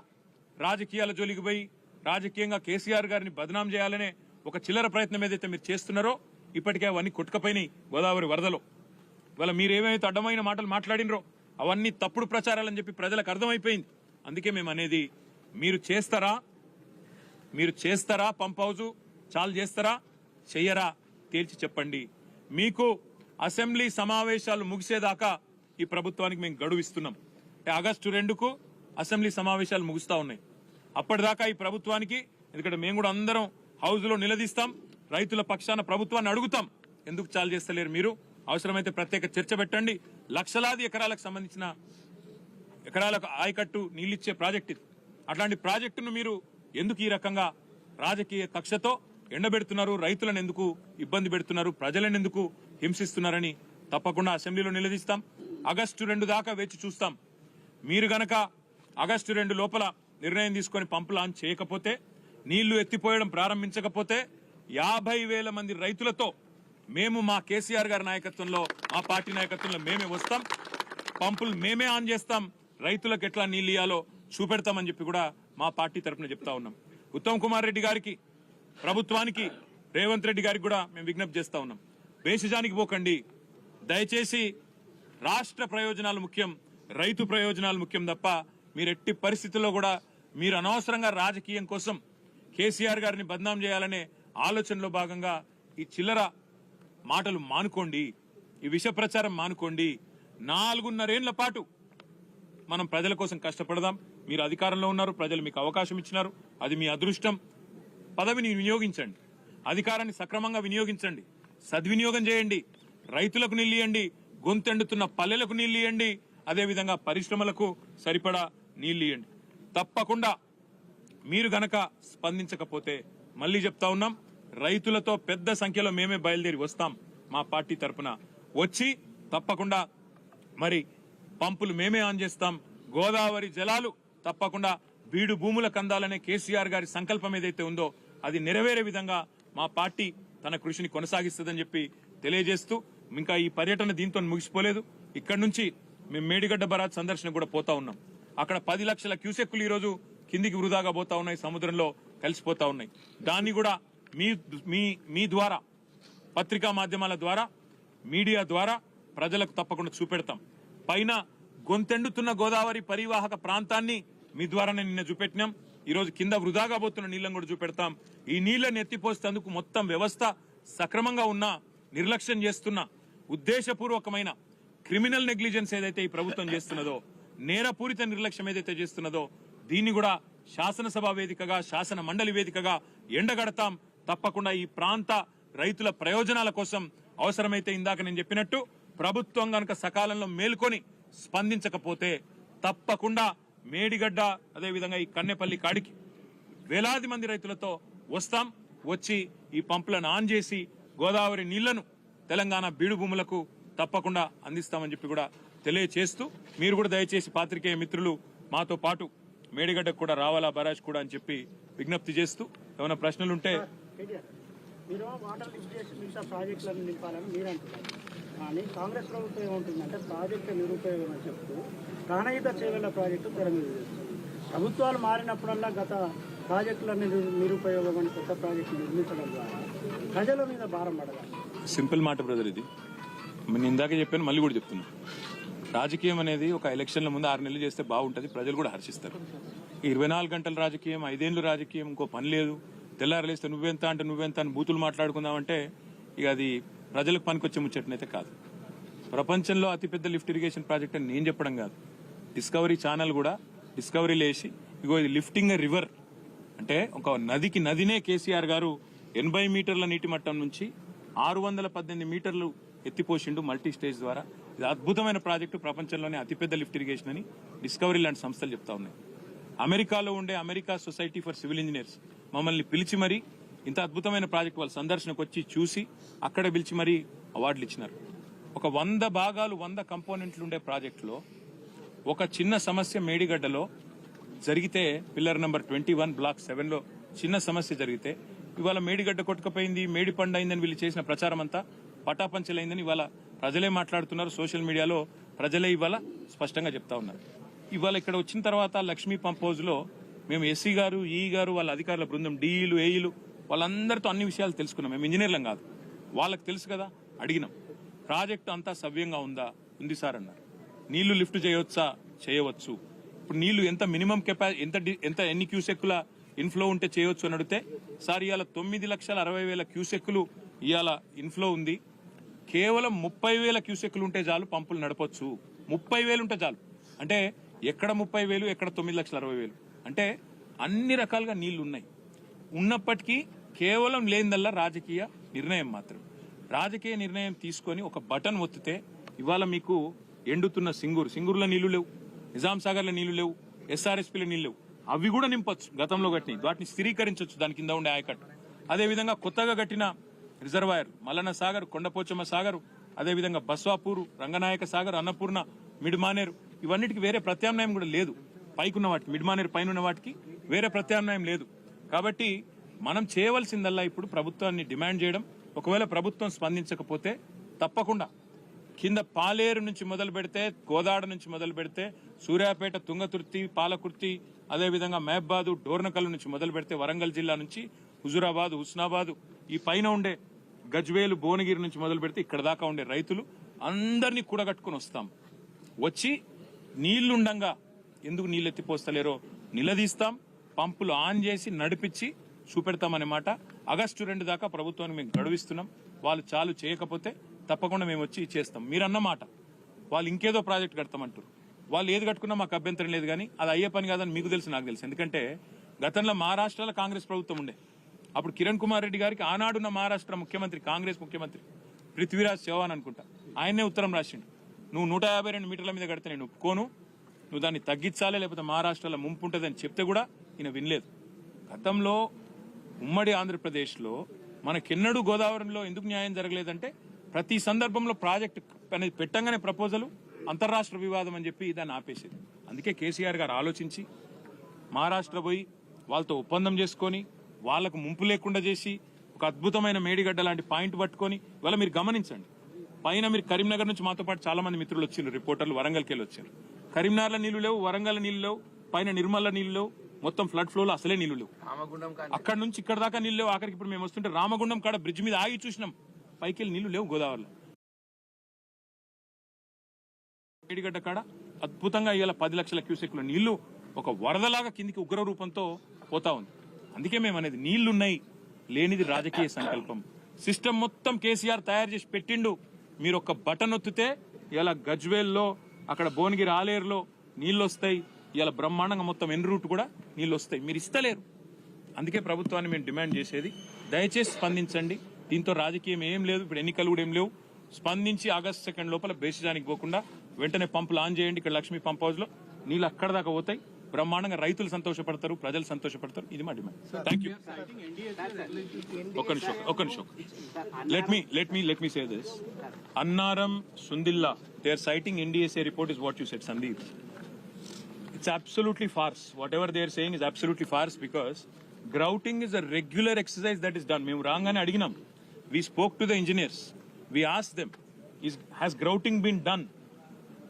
రాజకీయాల జోలికి పోయి రాజకీయంగా కేసీఆర్ గారిని బదనాం చేయాలనే ఒక చిల్లర ప్రయత్నం ఏదైతే మీరు చేస్తున్నారో, ఇప్పటికే అవన్నీ కొట్టుకపోయినాయి గోదావరి వరదలో. ఇవాళ మీరేమైతే అడ్డమైన మాటలు మాట్లాడినరో అవన్నీ తప్పుడు ప్రచారాలని చెప్పి ప్రజలకు అర్థమైపోయింది. అందుకే మేము అనేది, మీరు చేస్తారా పంప్ హౌజు, చాలు చేస్తారా, చెయ్యరా, తేల్చి చెప్పండి. మీకు అసెంబ్లీ సమావేశాలు ముగిసేదాకా ఈ ప్రభుత్వానికి మేము గడువు ఇస్తున్నాం. అంటే ఆగస్టు 2కు అసెంబ్లీ సమావేశాలు ముగుస్తా ఉన్నాయి. అప్పటిదాకా ఈ ప్రభుత్వానికి, ఎందుకంటే మేము కూడా అందరం హౌస్లో నిలదీస్తాం, రైతుల పక్షాన ప్రభుత్వాన్ని అడుగుతాం, ఎందుకు చాలు చేస్తలేరు మీరు, అవసరమైతే ప్రత్యేక చర్చ పెట్టండి. లక్షలాది ఎకరాలకు సంబంధించిన ఎకరాలకు ఆయకట్టు నీళ్ళిచ్చే ప్రాజెక్ట్ ఇది. అట్లాంటి ప్రాజెక్టును మీరు ఎందుకు ఈ రకంగా రాజకీయ కక్షతో ఎండబెడుతున్నారు, రైతులను ఎందుకు ఇబ్బంది పెడుతున్నారు, ప్రజలను ఎందుకు హింసిస్తున్నారని తప్పకుండా అసెంబ్లీలో నిలదీస్తాం. ఆగస్టు 2 దాకా వేచి చూస్తాం. మీరు గనక ఆగస్టు 2 లోపల నిర్ణయం తీసుకొని పంపులు ఆన్ చేయకపోతే, నీళ్లు ఎత్తిపోయడం ప్రారంభించకపోతే 50,000 మంది రైతులతో మేము మా కేసీఆర్ గారి నాయకత్వంలో, మా పార్టీ నాయకత్వంలో మేమే వస్తాం, పంపులు మేమే ఆన్ చేస్తాం, రైతులకు ఎట్లా నీళ్ళు ఇయ్యాలో చూపెడతామని చెప్పి కూడా మా పార్టీ తరఫున చెప్తా ఉన్నాం. ఉత్తమ్ కుమార్ రెడ్డి గారికి, ప్రభుత్వానికి, రేవంత్ రెడ్డి గారికి కూడా మేము విజ్ఞప్తి చేస్తా ఉన్నాం. భేషజానికి పోకండి. దయచేసి రాష్ట్ర ప్రయోజనాలు ముఖ్యం, రైతు ప్రయోజనాలు ముఖ్యం తప్ప మీరు ఎట్టి పరిస్థితుల్లో కూడా మీరు అనవసరంగా రాజకీయం కోసం కేసీఆర్ గారిని బద్నాం చేయాలనే ఆలోచనలో భాగంగా ఈ చిల్లర మాటలు మానుకోండి, ఈ విష ప్రచారం మానుకోండి. 4.5 ఏళ్ల పాటు మనం ప్రజల కోసం కష్టపడదాం. మీరు అధికారంలో ఉన్నారు, ప్రజలు మీకు అవకాశం ఇచ్చినారు, అది మీ అదృష్టం. పదవిని వినియోగించండి, అధికారాన్ని సక్రమంగా వినియోగించండి, సద్వినియోగం చేయండి, రైతులకు నీళ్ళు ఇవ్వండి, గొంతెండుతున్న పల్లెలకు నీళ్ళు ఇవ్వండి, అదేవిధంగా పరిశ్రమలకు సరిపడా నీళ్ళు ఇవ్వండి. తప్పకుండా మీరు గనక స్పందించకపోతే మళ్ళీ చెప్తా ఉన్నాం, రైతులతో పెద్ద సంఖ్యలో మేమే బయలుదేరి వస్తాం. మా పార్టీ తరఫున వచ్చి తప్పకుండా మరి పంపులు మేమే ఆన్ చేస్తాం. గోదావరి జలాలు తప్పకుండా బీడు భూములకు అందాలనే కేసీఆర్ గారి సంకల్పం ఏదైతే ఉందో అది నెరవేరే విధంగా మా పార్టీ తన కృషిని కొనసాగిస్తుందని చెప్పి తెలియజేస్తూ, ఇంకా ఈ పర్యటన దీంతో ముగిసిపోలేదు. ఇక్కడ నుంచి మేము మేడిగడ్డ బరాజ్ సందర్శన కూడా పోతా ఉన్నాం. అక్కడ 10 లక్షల క్యూసెక్కులు ఈ రోజు కిందికి వృధాగా పోతా ఉన్నాయి, సముద్రంలో కలిసిపోతా ఉన్నాయి. దాన్ని కూడా మీ ద్వారా, పత్రికా మాధ్యమాల ద్వారా, మీడియా ద్వారా ప్రజలకు తప్పకుండా చూపెడతాం. పైన గొంతెండుతున్న గోదావరి పరివాహక ప్రాంతాన్ని మీ ద్వారానే నిన్న చూపెట్టినాం. ఈరోజు కింద వృధాగా పోతున్న నీళ్లను కూడా చూపెడతాం. ఈ నీళ్లను ఎత్తిపోస్తేందుకు మొత్తం వ్యవస్థ సక్రమంగా ఉన్నా నిర్లక్ష్యం చేస్తున్న ఉద్దేశపూర్వకమైన క్రిమినల్ నెగ్లిజెన్స్ ఏదైతే ఈ ప్రభుత్వం చేస్తున్నదో, నేరపూరిత నిర్లక్ష్యం ఏదైతే చేస్తున్నదో, దీన్ని కూడా శాసనసభ వేదికగా, శాసన మండలి వేదికగా ఎండగడతాం. తప్పకుండా ఈ ప్రాంత రైతుల ప్రయోజనాల కోసం అవసరమైతే ఇందాక నేను చెప్పినట్టు ప్రభుత్వం గనక సకాలంలో మేల్కొని స్పందించకపోతే తప్పకుండా మేడిగడ్డ, అదేవిధంగా ఈ కన్నెపల్లి కాడికి వేలాది మంది రైతులతో వస్తాం. వచ్చి ఈ పంపులను ఆన్ చేసి గోదావరి నీళ్లను తెలంగాణ బీడు భూములకు తప్పకుండా అందిస్తామని చెప్పి కూడా తెలియచేస్తూ, మీరు కూడా దయచేసి పాత్రికేయ మిత్రులు మాతో పాటు మేడిగడ్డకు కూడా రావాలా, బరాజ్ కూడా అని చెప్పి విజ్ఞప్తి చేస్తూ, ఏమైనా ప్రశ్నలుంటే. మీరు వాటర్ లిఫ్టిగేషన్ మిగతా ప్రాజెక్టులను నింపాలని మీరు అంటున్నారు, కానీ కాంగ్రెస్ ప్రభుత్వం ఏమంటుందంటే ప్రాజెక్టు నిరుపయోగం అని చెప్తూ ప్రాణహిత చేవెళ్ల ప్రాజెక్టు తెర మీద చేస్తుంది. ప్రభుత్వాలు మారినప్పుడల్లా గత ప్రాజెక్టులన్నీ నిరుపయోగం అని కొత్త ప్రాజెక్టు నిర్మించడం ద్వారా ప్రజల మీద భారం పడగాలి. సింపుల్ మాట బ్రదర్, ఇది నేను ఇందాకే చెప్పాను, మళ్ళీ కూడా చెప్తున్నా. రాజకీయం అనేది ఒక ఎలక్షన్ల ముందు 6 నెలలు చేస్తే బాగుంటుంది, ప్రజలు కూడా హర్షిస్తారు. 24 గంటల రాజకీయం, 5 ఏళ్ళు రాజకీయం, ఇంకో పని లేదు, తెల్లారలేస్తే నువ్వెంత అంటే నువ్వెంత అని బూతులు మాట్లాడుకుందామంటే ఇక అది ప్రజలకు పనికొచ్చే ముచ్చటనైతే కాదు. ప్రపంచంలో అతిపెద్ద లిఫ్ట్ ఇరిగేషన్ ప్రాజెక్ట్ అని నేను చెప్పడం కాదు, డిస్కవరీ ఛానల్ కూడా డిస్కవరీలో వేసి, ఇగో ఇది లిఫ్టింగ్ ఎ రివర్ అంటే ఒక నదికి నదినే కేసీఆర్ గారు 80 మీటర్ల నీటి మట్టం నుంచి 618 మీటర్లు ఎత్తిపోసిండు మల్టీ స్టేజ్ ద్వారా. ఇది అద్భుతమైన ప్రాజెక్టు, ప్రపంచంలోనే అతిపెద్ద లిఫ్ట్ ఇరిగేషన్ అని డిస్కవరీ లాంటి సంస్థలు చెప్తా ఉన్నాయి. అమెరికాలో ఉండే America society for civil engineers మమ్మల్ని పిలిచి మరీ ఇంత అద్భుతమైన ప్రాజెక్టు వాళ్ళ సందర్శనకు వచ్చి చూసి అక్కడ పిలిచి మరీ అవార్డులు ఇచ్చినారు. ఒక 100 భాగాలు 100 కంపోనెంట్లు ఉండే ప్రాజెక్టులో ఒక చిన్న సమస్య మేడిగడ్డలో జరిగితే, పిల్లర్ నెంబర్ 21 బ్లాక్ 7లో చిన్న సమస్య జరిగితే ఇవాళ మేడిగడ్డ కొట్టుకపోయింది, మేడి పండు అయిందని వీళ్ళు చేసిన ప్రచారం అంతా పటాపంచలైందని ఇవాళ ప్రజలే మాట్లాడుతున్నారు. సోషల్ మీడియాలో ప్రజలే ఇవాళ స్పష్టంగా చెప్తా ఉన్నారు. ఇవాళ ఇక్కడ వచ్చిన తర్వాత లక్ష్మీ పంప్ హౌస్ లో మేము ఎస్సీ గారు, ఈ గారు, వాళ్ళ అధికారుల బృందం, డిఈలు, ఏఈలు వాళ్ళందరితో అన్ని విషయాలు తెలుసుకున్నాం. మేము ఇంజనీర్లం కాదు, వాళ్ళకి తెలుసు కదా. అడిగినాం, ప్రాజెక్టు అంతా సవ్యంగా ఉందా? ఉంది సార్ అన్నారు. నీళ్లు లిఫ్ట్ చేయవచ్చా? చేయవచ్చు. ఇప్పుడు నీళ్లు ఎంత మినిమం ఎంత ఎన్ని క్యూసెక్కుల ఇన్ఫ్లో ఉంటే చేయవచ్చు అని అడిగితే, సార్ ఇవాళ 9,60,60,000 క్యూసెక్కులు ఇవాళ ఇన్ఫ్లో ఉంది, కేవలం 30,000 క్యూసెక్లు ఉంటే చాలు పంపులు నడపొచ్చు. 30,000 ఉంటే చాలు. అంటే ఎక్కడ 30,000 ఎక్కడ 9,60,000 అంటే అన్ని రకాలుగా నీళ్లు ఉన్నాయి. ఉన్నప్పటికీ కేవలం లేనిదల్లా రాజకీయ నిర్ణయం మాత్రం. రాజకీయ నిర్ణయం తీసుకొని ఒక బటన్ ఒత్తితే ఇవాళ మీకు ఎండుతున్న సింగూరులో నీళ్లు లేవు, నిజాం సాగర్లో నీళ్లు లేవు, ఎస్ఆర్ఎస్పీలో నీళ్లు లేవు. అవి కూడా నింపొచ్చు, గతంలో కట్టినవి వాటిని స్థిరీకరించవచ్చు దాని కింద ఉండే ఆయకట్టు. అదేవిధంగా కొత్తగా కట్టిన రిజర్వాయర్ మల్లన్న సాగర్, కొండపోచమ్మ సాగర్, అదేవిధంగా బస్వాపూరు, రంగనాయక సాగర్, అన్నపూర్ణ, మిడ్మానేరు ఇవన్నిటికి వేరే ప్రత్యామ్నాయం కూడా లేదు. పైకున్న వాటికి మిడ్మానేరు పైన ఉన్న వాటికి వేరే ప్రత్యామ్నాయం లేదు. కాబట్టి మనం చేయవలసిందల్లా ఇప్పుడు ప్రభుత్వాన్ని డిమాండ్ చేయడం. ఒకవేళ ప్రభుత్వం స్పందించకపోతే తప్పకుండా కింద పాలేరు నుంచి మొదలు పెడితే, గోదాడ నుంచి మొదలు పెడితే, సూర్యాపేట, తుంగతుర్తి, పాలకుర్తి, అదేవిధంగా మహబాదు, డోర్నకల్ నుంచి మొదలు పెడితే, వరంగల్ జిల్లా నుంచి హుజురాబాద్, హుస్నాబాద్, ఈ పైన ఉండే గజ్వేలు, భువనగిరి నుంచి మొదలు పెడితే ఇక్కడ దాకా ఉండే రైతులు అందరినీ కూడగట్టుకుని వస్తాం. వచ్చి నీళ్లుండంగా ఎందుకు నీళ్ళు ఎత్తిపోస్తలేరో నిలదీస్తాం. పంపులు ఆన్ చేసి నడిపించి చూపెడతామనే మాట. ఆగస్టు 2 దాకా ప్రభుత్వానికి మేము గడువిస్తున్నాం. వాళ్ళు చాలు చేయకపోతే తప్పకుండా మేము వచ్చి చేస్తాం. మీరన్న మాట వాళ్ళు ఇంకేదో ప్రాజెక్ట్ కడతామంటారు. వాళ్ళు ఏది కట్టుకున్నా మాకు అభ్యంతరం లేదు, కానీ అది అయ్యే పని కాదని మీకు తెలుసు, నాకు తెలుసు. ఎందుకంటే గతంలో మహారాష్ట్రలో కాంగ్రెస్ ప్రభుత్వం ఉండే. అప్పుడు కిరణ్ కుమార్ రెడ్డి గారికి ఆనాడున్న మహారాష్ట్ర ముఖ్యమంత్రి, కాంగ్రెస్ ముఖ్యమంత్రి పృథ్వీరాజ్ చౌహాన్ అనుకుంటా, ఆయనే ఉత్తరం రాసిండు, నువ్వు 152 మీటర్ల మీద కడితే నేను ఒప్పుకోను, నువ్వు దాన్ని తగ్గించాలి, లేకపోతే మహారాష్ట్రలో ముంపు ఉంటుందని చెప్తే కూడా ఈయన వినలేదు. గతంలో ఉమ్మడి ఆంధ్రప్రదేశ్లో మనకెన్నడూ గోదావరిలో ఎందుకు న్యాయం జరగలేదంటే ప్రతి సందర్భంలో ప్రాజెక్టు అనేది పెట్టంగానే ప్రపోజలు అంతర్రాష్ట్ర వివాదం అని చెప్పి దాన్ని ఆపేసేది. అందుకే కేసీఆర్ గారు ఆలోచించి మహారాష్ట్ర పోయి వాళ్ళతో ఒప్పందం చేసుకొని వాళ్లకు ముంపు లేకుండా చేసి ఒక అద్భుతమైన మేడిగడ్డ లాంటి పాయింట్ పట్టుకొని ఇవాళ మీరు గమనించండి. పైన మీరు కరీంనగర్ నుంచి మాతో పాటు చాలా మంది మిత్రులు వచ్చారు, రిపోర్టర్లు వరంగల్కి వెళ్ళి వచ్చారు. కరీంనగర్లో నీళ్లు లేవు, వరంగల్ నీళ్లు లేవు, పైన నిర్మల్ల నీళ్లు లేవు, మొత్తం ఫ్లడ్ ఫ్లోలో అసలే నీళ్లు లేవు. అక్కడ నుంచి ఇక్కడ దాకా నీళ్లు లేవు. ఆఖరికి ఇప్పుడు మేము వస్తుంటే రామగుండం కాడ బ్రిడ్జ్ మీద ఆగి చూసినాం, పైకి వెళ్ళి నీళ్లు లేవు గోదావరిలో. మేడిగడ్డ కాడ అద్భుతంగా ఇవాళ 10 లక్షల క్యూసెక్ల నీళ్లు ఒక వరదలాగా కిందికి ఉగ్ర రూపంతో పోతా ఉంది. అందుకే మేము అనేది నీళ్లున్నాయి, లేనిది రాజకీయ సంకల్పం. సిస్టమ్ మొత్తం కేసీఆర్ తయారు చేసి పెట్టిండు. మీరు ఒక బటన్ ఒత్తితే ఇలా గజ్వేల్లో, అక్కడ భువనగిరి ఆలేరులో నీళ్లు వస్తాయి. ఇలా బ్రహ్మాండంగా మొత్తం ఎన్ రూట్ కూడా నీళ్లు వస్తాయి. మీరు ఇస్తలేరు. అందుకే ప్రభుత్వాన్ని మేము డిమాండ్ చేసేది, దయచేసి స్పందించండి. దీంతో రాజకీయం ఏం లేదు, ఇప్పుడు ఎన్నికలు కూడా ఏం లేవు. స్పందించి ఆగస్టు 2 లోపల బేసిజానికి పోకుండా వెంటనే పంపులు ఆన్ చేయండి. ఇక్కడ లక్ష్మీ పంప్ హౌస్ లో నీళ్ళు అక్కడ దాకా పోతాయి. బ్రహ్మాండంగా రైతులు సంతోషపడతారు, ప్రజలు సంతోషపడతారు. ఇది మా డిమాండ్. Thank you. ఒక్క నిమిషం. Let me say this. Annaram, Sundilla, they are citing NDSA report is what you said, Sandeep. It's absolutely farce. Whatever they are saying is absolutely farce because grouting is a regular exercise that is done. Memu rangane adiginam. We spoke to the engineers. We asked them, has grouting been done?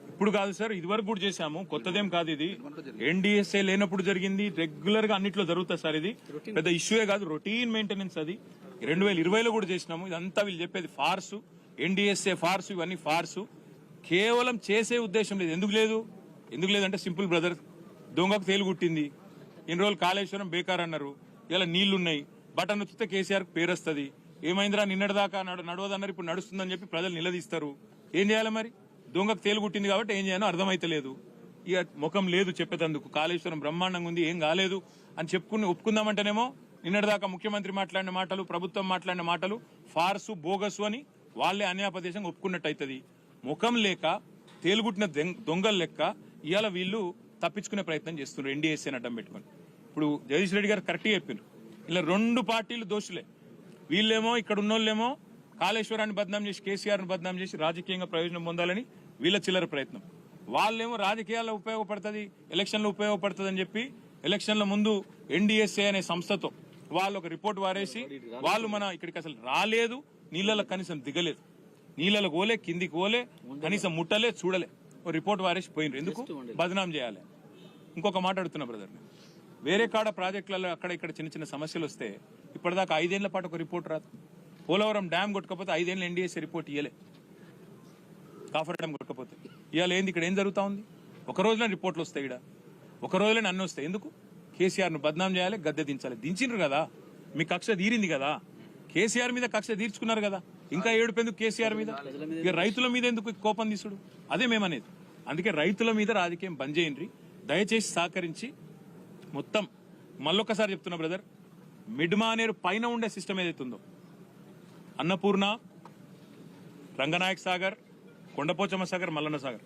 ఇప్పుడు కాదు sir, ఇదివరకు కూడా చేశాము, కొత్తదేం కాదు ఇది. NDSA లేనప్పుడు జరిగింది, regular గా అన్నిట్లో జరుగుతుంది సార్. ఇది పెద్ద ఇష్యూయే కాదు, రొటీన్ మెయింటెనెన్స్. అది 2020లో కూడా చేసినాము. ఇదంతా వీళ్ళు చెప్పేది ఫార్సు, ఎన్డీఎస్ఏ ఫార్సు, ఇవన్నీ ఫార్సు. కేవలం చేసే ఉద్దేశం లేదు. ఎందుకు లేదంటే సింపుల్ బ్రదర్, దొంగకు తేలుగుట్టింది. ఇన్ని రోజులు కాళేశ్వరం బేకార్ అన్నారు, ఇలా నీళ్లున్నాయి, బటన్ నొక్కితే కేసీఆర్ పేరు వస్తుంది. ఏమైందిరా నిన్నటిదాకా నడవదన్నారు, ఇప్పుడు నడుస్తుందని చెప్పి ప్రజలు నిలదీస్తారు. ఏం చేయాలి మరి? దొంగకు తేలుగుట్టింది కాబట్టి ఏం చేయాలో అర్థమైతలేదు. ఇక ముఖం లేదు చెప్పేటందుకు. కాళేశ్వరం బ్రహ్మాండంగా ఉంది, ఏం కాలేదు అని ఒప్పుకుందామంటేనేమో నిన్నటిదాకా ముఖ్యమంత్రి మాట్లాడిన మాటలు, ప్రభుత్వం మాట్లాడిన మాటలు ఫార్సు, బోగసు అని వాళ్లే అన్యాపదేశంగా ఒప్పుకున్నట్టు అవుతుంది. ముఖం లేక తేలుగుట్టిన దొంగల లెక్క ఇవాళ వీళ్ళు తప్పించుకునే ప్రయత్నం చేస్తున్నారు ఎన్డీఎస్ఏని అడ్డం పెట్టుకుని. ఇప్పుడు జగదీష్ రెడ్డి గారు కరెక్ట్గా చెప్పారు, ఇలా 2 పార్టీలు దోషులే. వీళ్ళేమో ఇక్కడ ఉన్నోళ్ళేమో కాళేశ్వరాన్ని బద్నాం చేసి, కేసీఆర్ని బద్నాం చేసి రాజకీయంగా ప్రయోజనం పొందాలని వీళ్ళ చిల్లర ప్రయత్నం. వాళ్ళేమో రాజకీయాల్లో ఉపయోగపడుతుంది, ఎలక్షన్లో ఉపయోగపడుతుంది అని చెప్పి ఎలక్షన్ల ముందు ఎన్డీఎస్ఏ అనే సంస్థతో వాళ్ళు ఒక రిపోర్ట్ వారేసి వాళ్ళు మన ఇక్కడికి అసలు రాలేదు, నీళ్ళలో కనీసం దిగలేదు, నీళ్ళలో పోలే, కిందికి పోలే, కనీసం ముట్టలే, చూడలే, ఓ రిపోర్ట్ వారేసి పోయినరు. ఎందుకు బదనాం చేయాలి? ఇంకొక మాట అడుగుతున్నా బ్రదర్, వేరే కాడ ప్రాజెక్టులలో అక్కడ ఇక్కడ చిన్న చిన్న సమస్యలు వస్తే ఇప్పటిదాకా 5 ఏళ్ల పాటు ఒక రిపోర్ట్ రాదు. పోలవరం డ్యామ్ కొట్టకపోతే 5 ఏళ్ళు ఎన్డీఎస్ఏ రిపోర్ట్ ఇయ్యలే. కాఫర్ డ్యామ్ కొట్టకపోతే ఇవాళ ఏంది? ఇక్కడ ఏం జరుగుతా ఉంది? ఒక రోజులో రిపోర్ట్లు వస్తాయి, ఇక్కడ ఒక రోజులోనే అన్నీ వస్తాయి. ఎందుకు? కేసీఆర్ను బద్నాం చేయాలి, గద్దె దించాలి. దించిండ్రు కదా, మీ కక్ష తీరింది కదా, కేసీఆర్ మీద కక్ష తీర్చుకున్నారు కదా. ఇంకా ఏడుపెందుకు కేసీఆర్ మీద? ఇక రైతుల మీద ఎందుకు కోపం తీసుడు? అదే మేమనేది. అందుకే రైతుల మీద రాజకీయం బంద్ చేయండి, దయచేసి సహకరించి. మొత్తం మళ్ళొక్కసారి చెప్తున్నా బ్రదర్, మిడ్మానేరు పైన ఉండే సిస్టమ్ ఏదైతుందో, అన్నపూర్ణ, రంగనాయక్ సాగర్, కొండపోచమ్మ సాగర్, మల్లన్న సాగర్,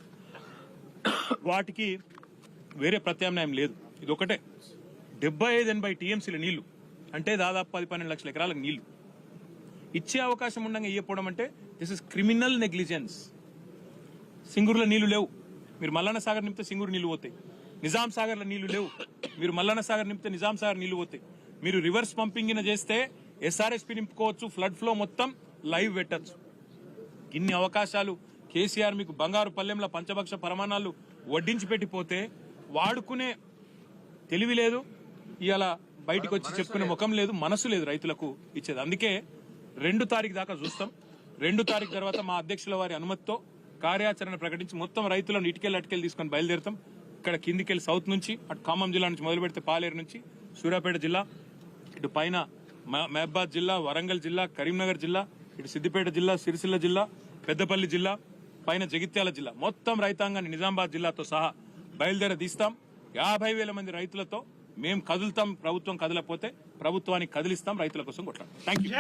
వాటికి వేరే ప్రత్యామ్నాయం లేదు. ఇది ఒకటే 75-80 టీఎంసీల నీళ్లు, అంటే దాదాపు 10-12 లక్షల ఎకరాలకు నీళ్లు ఇచ్చే అవకాశం ఉండగా ఇవ్వకపోవడం అంటే దిస్ ఇస్ క్రిమినల్ నెగ్లిజెన్స్. సింగూరులో నీళ్లు లేవు, మీరు మల్లన్న సాగర్ నింపితే సింగూరు నీళ్లు పోతాయి. నిజాం సాగర్లో నీళ్లు లేవు, మీరు మల్లన్న సాగర్ నింపితే నిజాం సాగర్ నీళ్లు పోతాయి. మీరు రివర్స్ పంపింగ్ చేస్తే ఎస్ఆర్ఎస్పీ నింపుకోవచ్చు, ఫ్లడ్ ఫ్లో మొత్తం లైవ్ పెట్టచ్చు. ఇన్ని అవకాశాలు కేసీఆర్ మీకు బంగారు పల్లెంలో పంచభక్ష పరమాణాలు వడ్డించి పెట్టిపోతే వాడుకునే తెలివి లేదు, ఇవాళ బయటకు వచ్చి చెప్పుకునే ముఖం లేదు, మనసు లేదు రైతులకు ఇచ్చేది. అందుకే 2 తారీఖు దాకా చూస్తాం. 2 తారీఖు తర్వాత మా అధ్యక్షుల వారి అనుమతితో కార్యాచరణ ప్రకటించి మొత్తం రైతులను అటుకెళ్ళి తీసుకొని బయలుదేరుతాం. ఇక్కడ కిందికెళ్ళి సౌత్ నుంచి, అటు ఖమ్మం జిల్లా నుంచి మొదలు పెడితే పాలేరు నుంచి సూర్యాపేట జిల్లా, ఇటు పైన మహబాద్ జిల్లా, వరంగల్ జిల్లా, కరీంనగర్ జిల్లా, ఇటు సిద్దిపేట జిల్లా, సిరిసిల్ల జిల్లా, పెద్దపల్లి జిల్లా, పైన జగిత్యాల జిల్లా, మొత్తం రైతాంగాన్ని నిజామాబాద్ జిల్లాతో సహా బయలుదేరదీస్తాం. 50,000 మంది రైతులతో మేము కదులుతాం. ప్రభుత్వం కదలకపోతే ప్రభుత్వాన్ని కదిలిస్తాం. రైతుల కోసం కొట్లాడతాం. Thank you.